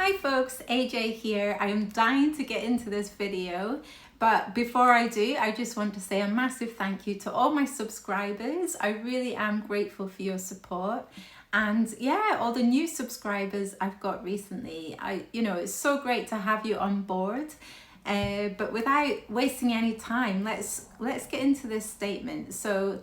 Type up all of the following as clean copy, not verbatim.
Hi folks, AJ here. I am dying to get into this video, but before I do, I just want to say a massive thank you to all my subscribers. I really am grateful for your support. And yeah, all the new subscribers I've got recently. It's so great to have you on board. But without wasting any time, let's get into this statement. So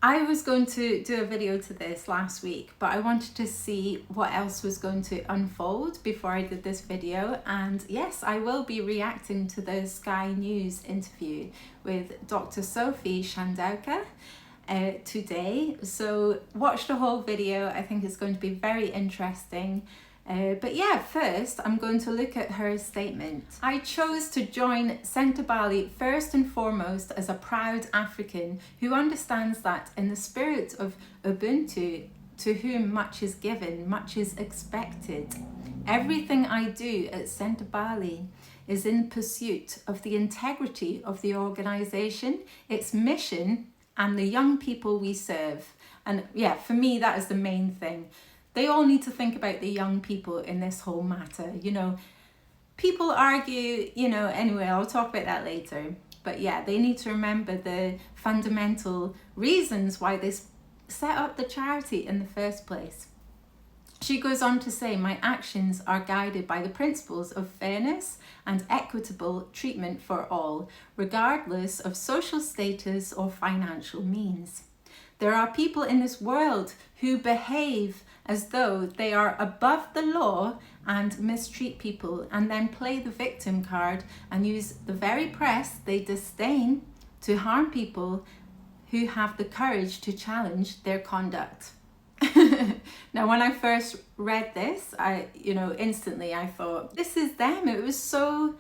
I was going to do a video to this last week, but I wanted to see what else was going to unfold before I did this video. And yes, I will be reacting to the Sky News interview with Dr. Sophie Chandauka today. So watch the whole video. I think it's going to be very interesting. But yeah, first I'm going to look at her statement. I chose to join Sentebale first and foremost as a proud African who understands that in the spirit of Ubuntu, to whom much is given, much is expected. Everything I do at Sentebale is in pursuit of the integrity of the organisation, its mission, and the young people we serve. And yeah, for me, that is the main thing. They all need to think about the young people in this whole matter. People argue, anyway, I'll talk about that later. But yeah, they need to remember the fundamental reasons why they set up the charity in the first place. She goes on to say, my actions are guided by the principles of fairness and equitable treatment for all, regardless of social status or financial means. There are people in this world who behave as though they are above the law and mistreat people and then play the victim card and use the very press they disdain to harm people who have the courage to challenge their conduct. Now, when I first read this, instantly I thought, this is them. It was so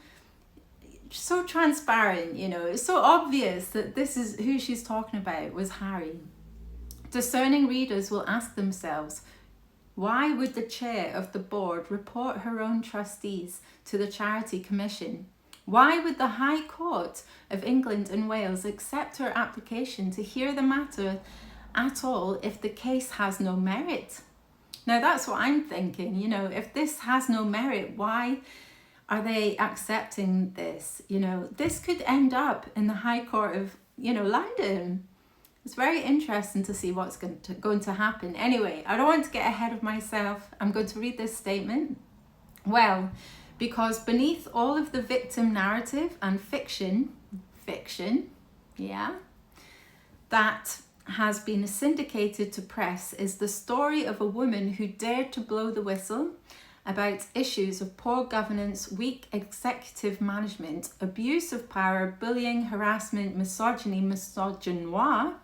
transparent, it's so obvious that this is who she's talking about, was Harry. Discerning readers will ask themselves, why would the chair of the board report her own trustees to the Charity Commission? Why would the High Court of England and Wales accept her application to hear the matter at all if the case has no merit? Now that's what I'm thinking, if this has no merit, why are they accepting this? This could end up in the High Court of, London. It's very interesting to see what's going to happen. Anyway, I don't want to get ahead of myself. I'm going to read this statement. Well, because beneath all of the victim narrative and fiction, that has been syndicated to press is the story of a woman who dared to blow the whistle about issues of poor governance, weak executive management, abuse of power, bullying, harassment, misogynoir,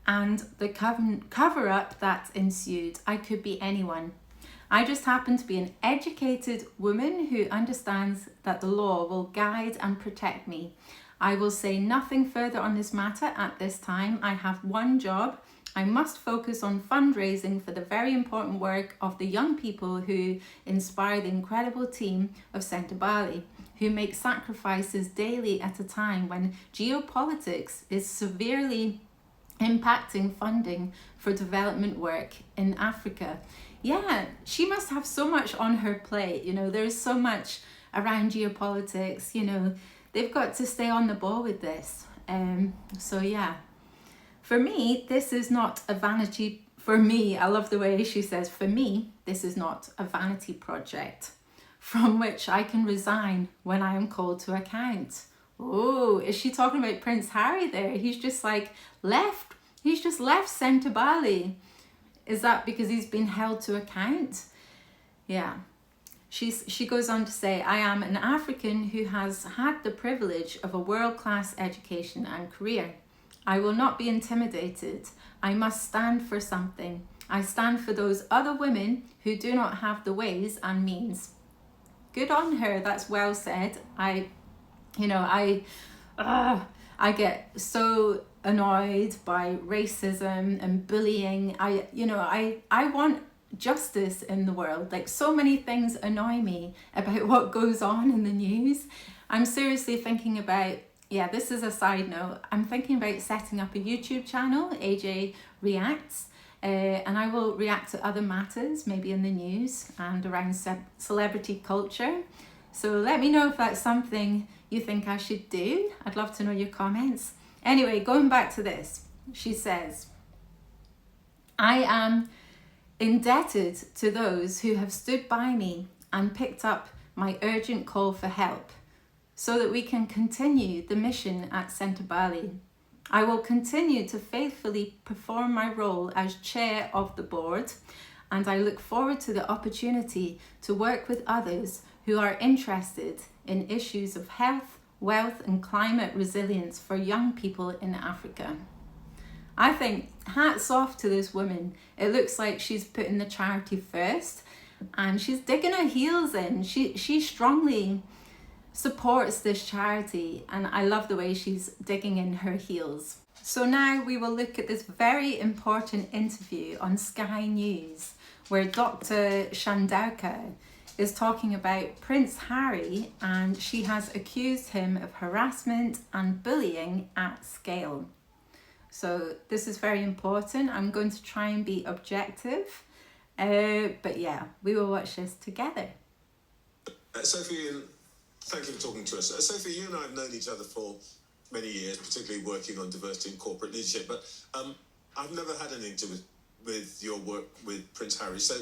and the cover-up that ensued. I could be anyone. I just happen to be an educated woman who understands that the law will guide and protect me. I will say nothing further on this matter at this time. I have one job. I must focus on fundraising for the very important work of the young people who inspire the incredible team of Sentebale, who make sacrifices daily at a time when geopolitics is severely impacting funding for development work in Africa. Yeah, she must have so much on her plate. There's so much around geopolitics. They've got to stay on the ball with this. So yeah, for me, this is not a vanity. For me, I love the way she says, for me, this is not a vanity project from which I can resign when I am called to account. Oh, is she talking about Prince Harry there? He's just left Sentebale. Is that because he's been held to account? Yeah. She goes on to say, I am an African who has had the privilege of a world-class education and career. I will not be intimidated. I must stand for something. I stand for those other women who do not have the ways and means. Good on her. That's well said. I get so annoyed by racism and bullying. I want justice in the world. So many things annoy me about what goes on in the news. I'm seriously thinking about, this is a side note, I'm thinking about setting up a YouTube channel, AJ Reacts, and I will react to other matters, maybe in the news and around celebrity culture. So let me know if that's something you think I should do. I'd love to know your comments. Anyway, going back to this, she says, I am indebted to those who have stood by me and picked up my urgent call for help so that we can continue the mission at Sentebale. I will continue to faithfully perform my role as chair of the board, and I look forward to the opportunity to work with others who are interested in issues of health, wealth and climate resilience for young people in Africa. I think hats off to this woman. It looks like she's putting the charity first and she's digging her heels in. She strongly supports this charity, and I love the way she's digging in her heels. So now we will look at this very important interview on Sky News where Dr. Chandauka is talking about Prince Harry, and she has accused him of harassment and bullying at scale. So this is very important. I'm going to try and be objective, but yeah, we will watch this together. Sophie, thank you for talking to us. Sophie, you and I have known each other for many years, particularly working on diversity and corporate leadership, but I've never had an interview with your work with Prince Harry. So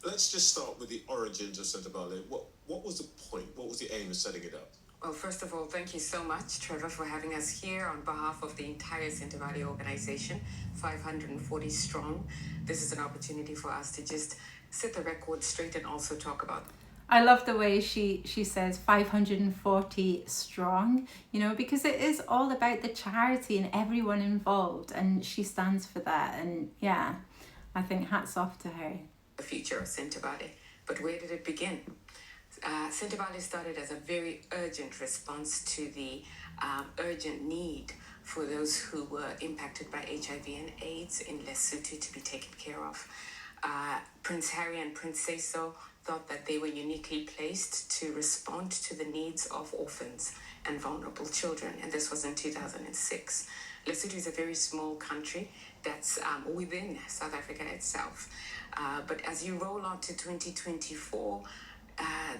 let's just start with the origins of Sentebale. What was the point? What was the aim of setting it up? Well, first of all, thank you so much, Trevor, for having us here on behalf of the entire Sentebale organization, 540 strong. This is an opportunity for us to just set the record straight and also talk about. I love the way she says 540 strong, you know, because it is all about the charity and everyone involved, and she stands for that. And yeah, I think hats off to her. The future of Sentebale. But where did it begin? Sentebale started as a very urgent response to the urgent need for those who were impacted by HIV and AIDS in Lesotho to be taken care of. Prince Harry and Princess thought that they were uniquely placed to respond to the needs of orphans and vulnerable children, and this was in 2006. Lesotho is a very small country that's within South Africa itself. But as you roll on to 2024,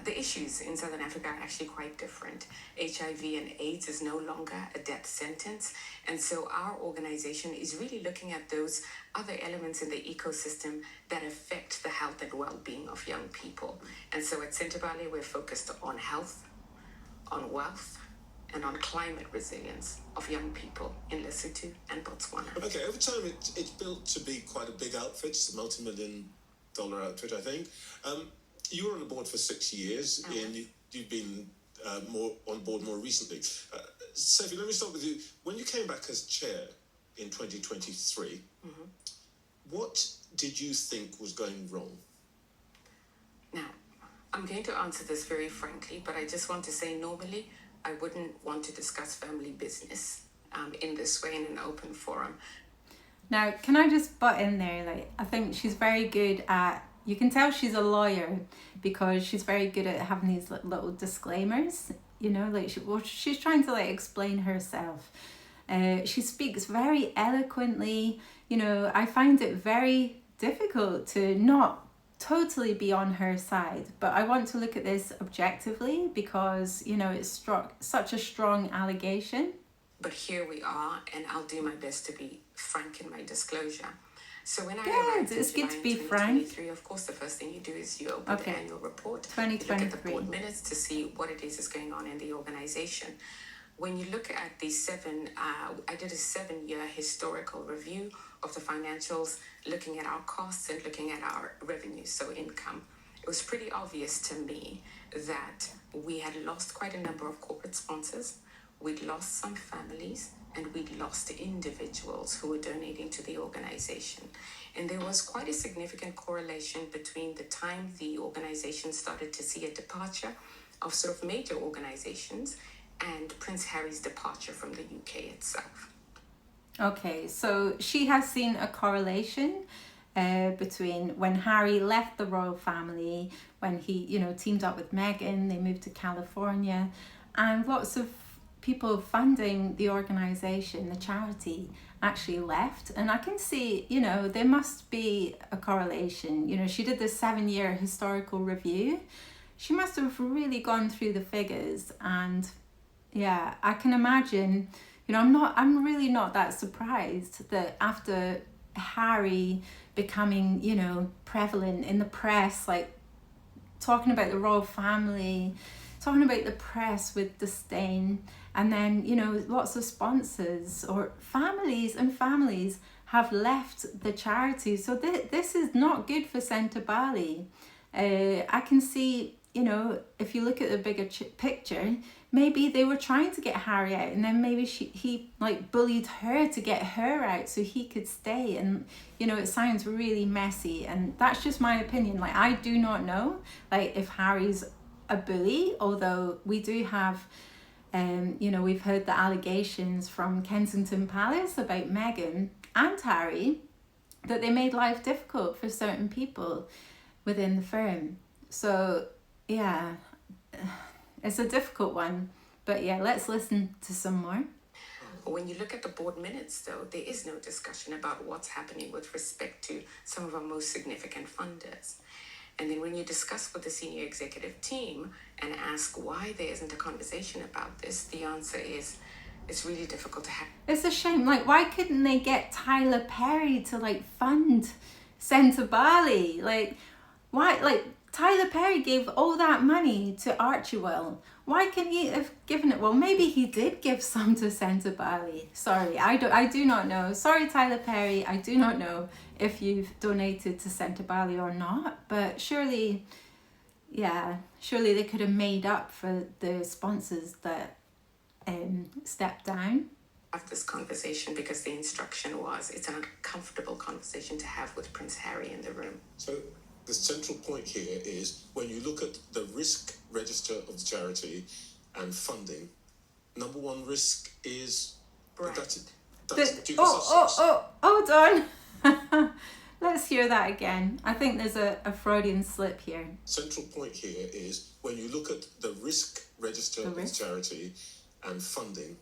the issues in Southern Africa are actually quite different. HIV and AIDS is no longer a death sentence. And so our organization is really looking at those other elements in the ecosystem that affect the health and well-being of young people. And so at Sentebale, we're focused on health, on wealth, and on climate resilience of young people in Lesotho and Botswana. Okay, over time it's built to be quite a big outfit. It's a multi-million-dollar outfit, I think. You were on the board for 6 years, and you've been more on board more recently. Sophie, let me start with you. When you came back as chair in 2023, what did you think was going wrong? Now, I'm going to answer this very frankly, but I just want to say normally I wouldn't want to discuss family business in this way in an open forum. Now, can I just butt in there? Like, I think she's very good at, you can tell she's a lawyer because she's very good at having these little disclaimers, you know, like she's trying to like explain herself. She speaks very eloquently, you know. I find it very difficult to not totally be on her side, but I want to look at this objectively because, you know, it's such a strong allegation. But here we are, and I'll do my best to be frank in my disclosure. So when I arrived in July 2023, of course, the first thing you do is you open the annual report, you look at the board minutes to see what it is going on in the organization. When you look at the I did a 7-year historical review of the financials, looking at our costs and looking at our revenues, so income. It was pretty obvious to me that we had lost quite a number of corporate sponsors, we'd lost some families, and we'd lost individuals who were donating to the organization. And there was quite a significant correlation between the time the organization started to see a departure of sort of major organizations and Prince Harry's departure from the UK itself. Okay, so she has seen a correlation between when Harry left the royal family, when he, you know, teamed up with Meghan, they moved to California, and lots of people funding the organisation, the charity, actually left. And I can see, you know, there must be a correlation. You know, she did this 7-year historical review. She must have really gone through the figures, and yeah, I can imagine, you know, I'm really not that surprised that after Harry becoming, you know, prevalent in the press, like talking about the royal family, talking about the press with disdain, and then, you know, lots of sponsors or families have left the charity. So this is not good for Sentebale. I can see, you know, if you look at the bigger picture, maybe they were trying to get Harry out, and then maybe he like bullied her to get her out so he could stay. And, you know, it sounds really messy, and that's just my opinion. Like, I do not know, like, if Harry's a bully, although we do have, you know, we've heard the allegations from Kensington Palace about Meghan and Harry that they made life difficult for certain people within the firm. So yeah, it's a difficult one, but yeah, let's listen to some more. When you look at the board minutes, though, there is no discussion about what's happening with respect to some of our most significant funders. And then when you discuss with the senior executive team and ask why there isn't a conversation about this, the answer is it's really difficult to have. It's a shame. Like, why couldn't they get Tyler Perry to like fund Sentebale? Like, why? Like, Tyler Perry gave all that money to Archewell. Why couldn't he have given it? Well, maybe he did give some to Sentebale. Sorry, I do not know. Sorry, Tyler Perry, I do not know if you've donated to Sentebale or not. But surely, yeah, surely they could have made up for the sponsors that stepped down. Have this conversation because the instruction was it's an uncomfortable conversation to have with Prince Harry in the room. So the central point here is when you look at the risk register of the charity and funding, number one risk is Right. Hold on. Let's hear that again. I think there's a Freudian slip here. Central point here is when you look at the risk register of the charity and funding,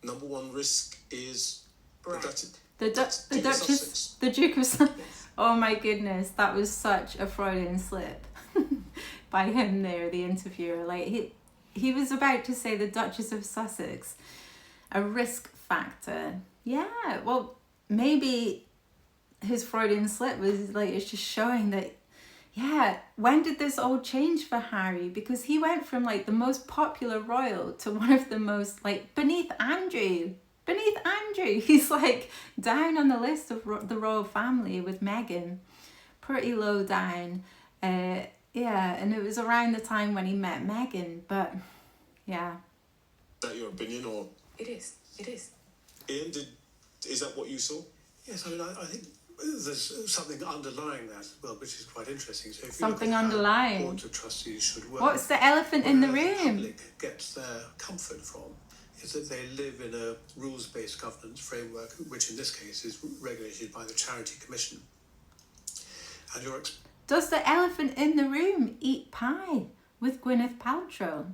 number one risk is Right. The Duchess, the Duke of Sussex. Oh my goodness, that was such a Freudian slip by him there, the interviewer. Like, he was about to say the Duchess of Sussex, a risk factor. Yeah, well, maybe his Freudian slip was like, it's just showing that, yeah, when did this all change for Harry? Because he went from like the most popular royal to one of the most, like, beneath Andrew, he's like down on the list of the royal family with Meghan, pretty low down. Yeah, and it was around the time when he met Meghan, but yeah. Is that your opinion, or? It is. Ian, is that what you saw? Yes, I mean, I think there's something underlying that as well, which is quite interesting. So if Something you look at underlying. how boards of trustees should work. What's the elephant in the where room? The public gets their comfort from is that they live in a rules-based governance framework, which in this case is regulated by the Charity Commission. And you're Does the elephant in the room eat pie with Gwyneth Paltrow?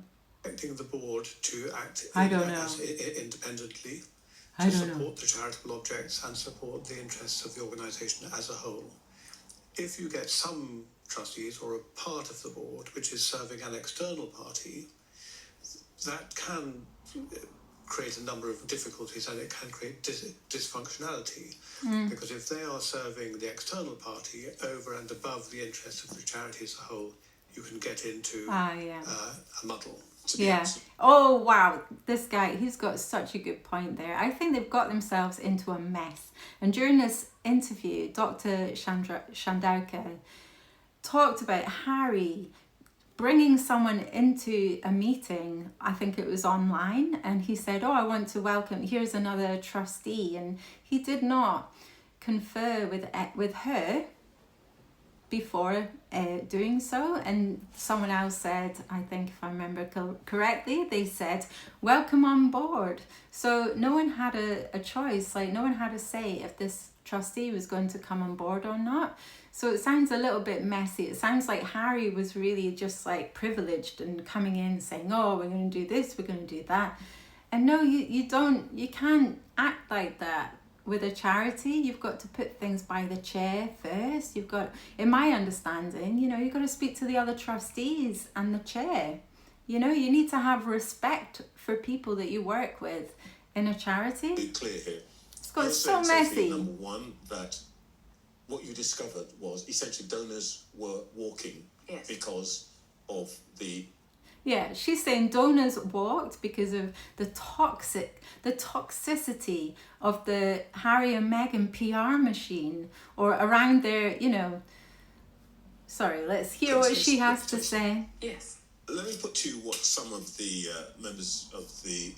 expecting the board to act independently I to don't know. support the charitable objects and support the interests of the organisation as a whole. If you get some trustees or a part of the board which is serving an external party, that can create a number of difficulties and it can create dysfunctionality. Because if they are serving the external party over and above the interests of the charity as a whole, you can get into a muddle. Yeah. Oh, wow. This guy, he's got such a good point there. I think they've got themselves into a mess. And during this interview, Dr. Chandauka talked about Harry bringing someone into a meeting, I think it was online, and he said, oh, I want to welcome, here's another trustee. And he did not confer with her before doing so, and someone else said, I think if I remember correctly, they said welcome on board. So no one had a choice, like no one had a say if this trustee was going to come on board or not. So it sounds a little bit messy. It sounds like Harry was really just like privileged and coming in saying, oh, we're going to do this, we're going to do that. And no, you can't act like that with a charity. You've got to put things by the chair first. You've got, in my understanding, you've got to speak to the other trustees and the chair. You need to have respect for people that you work with in a charity. Be clear here. It's got You're so saying, Sophie, messy. number one, that what you discovered was essentially donors were walking because of the... Yeah, she's saying donors walked because of the toxicity of the Harry and Meghan PR machine, or around their, Sorry, let's hear what she has to say. Yes. Let me put to you what some of the members of the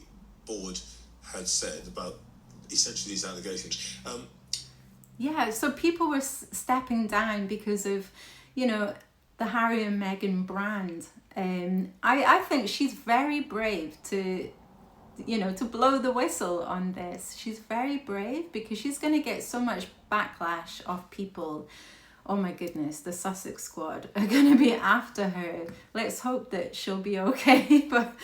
board had said about essentially these allegations. Yeah, so people were stepping down because of, the Harry and Meghan brand. I think she's very brave to blow the whistle on this. She's very brave because she's going to get so much backlash of people. Oh my goodness, the Sussex squad are going to be after her. Let's hope that she'll be okay. But,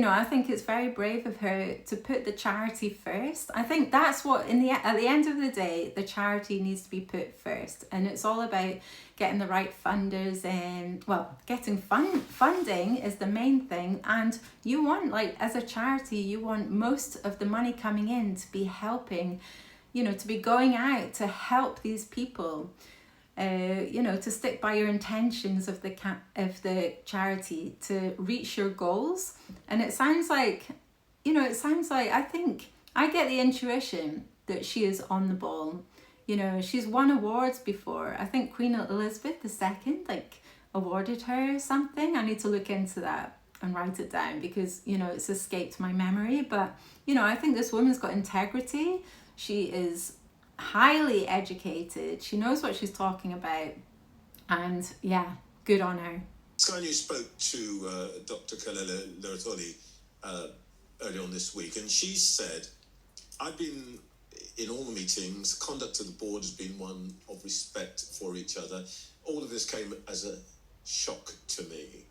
I think it's very brave of her to put the charity first. I think that's what, at the end of the day, the charity needs to be put first. And it's all about getting the right funders and, getting funding is the main thing. And you want, as a charity, you want most of the money coming in to be helping, to be going out to help these people. To stick by your intentions of the charity to reach your goals. And it sounds like, I think I get the intuition that she is on the ball. She's won awards before. I think Queen Elizabeth II awarded her something. I need to look into that and write it down because it's escaped my memory. But I think this woman's got integrity. She is highly educated. She knows what she's talking about, and good on her. Sky News spoke to Dr. Kalele Leratoli earlier on this week, and she said, I've been in all the meetings, conduct of the board has been one of respect for each other. All of this came as a shock to me.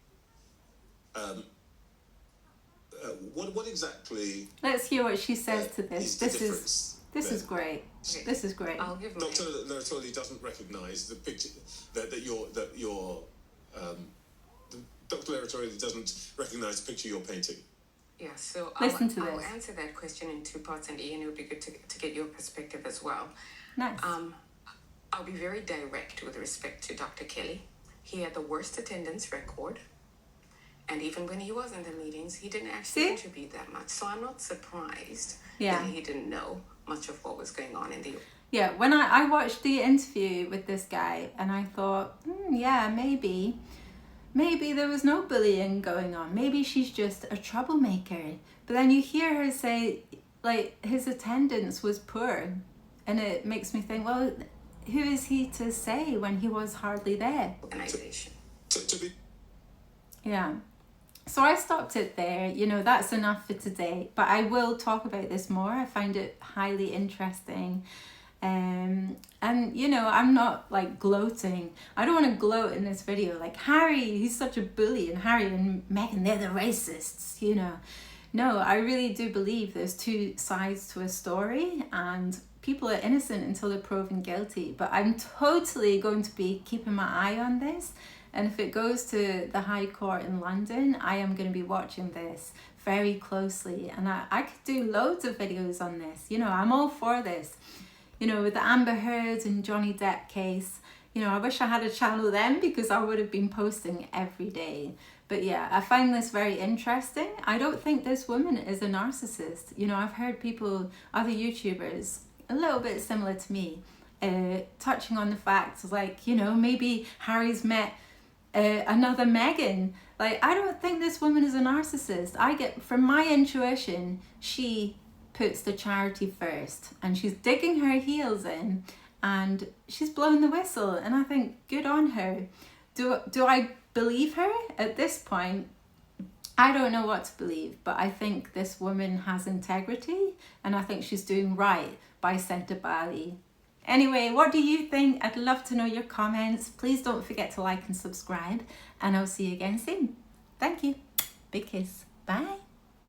What exactly... Let's hear what she says to this. This is great. Okay. This is great. I'll give Dr. Leratoli doesn't recognise the picture Dr. Leratoli doesn't recognise the picture you're painting. Yeah, so Listen to I'll this. answer that question in two parts, and Ian, it would be good to get your perspective as well. Nice. I'll be very direct with respect to Dr. Kelly. He had the worst attendance record. And even when he was in the meetings, he didn't actually contribute that much. So I'm not surprised that he didn't know much of what was going on in the... Yeah, when I watched the interview with this guy, and I thought, maybe there was no bullying going on. Maybe she's just a troublemaker. But then you hear her say, his attendance was poor. And it makes me think, well, who is he to say when he was hardly there? Organization. Yeah. So I stopped it there. That's enough for today. But I will talk about this more. I find it highly interesting. And I'm not gloating. I don't want to gloat in this video. Harry, he's such a bully, and Harry and Meghan, they're the racists, No, I really do believe there's two sides to a story, and people are innocent until they're proven guilty. But I'm totally going to be keeping my eye on this. And if it goes to the High Court in London, I am going to be watching this very closely. And I could do loads of videos on this. I'm all for this. With the Amber Heard and Johnny Depp case, I wish I had a channel then because I would have been posting every day. But yeah, I find this very interesting. I don't think this woman is a narcissist. I've heard people, other YouTubers, a little bit similar to me, touching on the fact, maybe Harry's met another Meghan. I don't think this woman is a narcissist. I get, from my intuition, she puts the charity first, and she's digging her heels in, and she's blowing the whistle, and I think good on her. Do I believe her at this point? I don't know what to believe, but I think this woman has integrity, and I think she's doing right by Sentebale. Anyway, what do you think? I'd love to know your comments. Please don't forget to like and subscribe, and I'll see you again soon. Thank you. Big kiss. Bye.